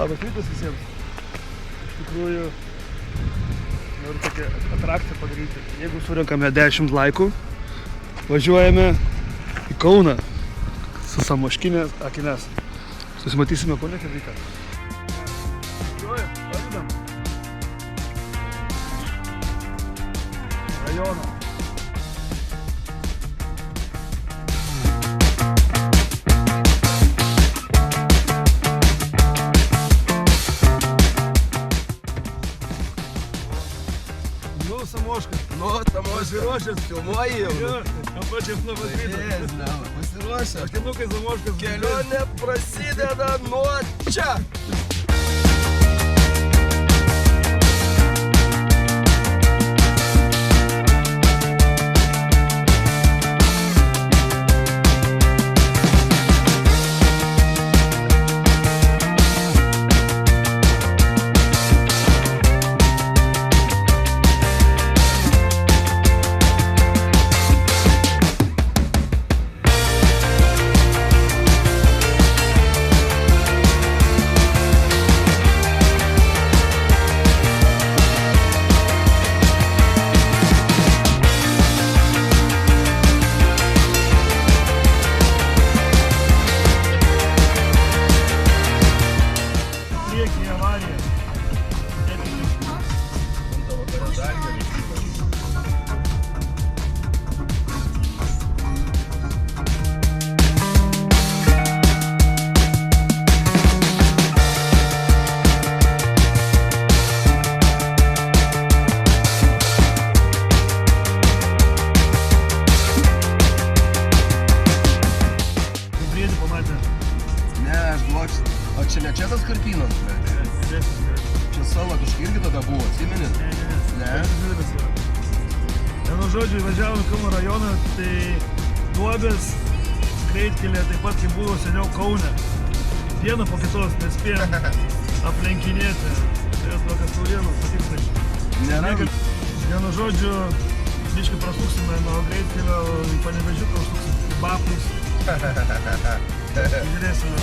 Labas rytas visiems. Iš tikrųjų, noriu tokią atrakciją padaryti. Jeigu surinkame 10 laikų, važiuojame į Kauną su Samoškinės akines. Susimatysime Kaune kitą rytą. Važiuojam, pajudam. Rajoną. Samoškas. Samoškas. Pasiruošęs. Filmuoji jau? Jo, pačias labas rytas. Pasiruošęs. Akinukai Samoškas. Kelionė prasideda nuo čia. O čia ne čia tas karpinas? Čia sala kažkai irgi tada buvo, atsimeni? Ne. Vienu žodžiu, įvažiavom į Kauno rajoną, tai duobės greitkelė taip pat kaip buvo seniau Kaune. Vieną po kitos nespėjom aplenkinėti. Tai tokias naujienos patiksliai. Nėra. Vienu žodžiu, biškai prasuksime nuo greitkelio į Panevėžiuką, užsuksim į Bapus. Žiūrėsime.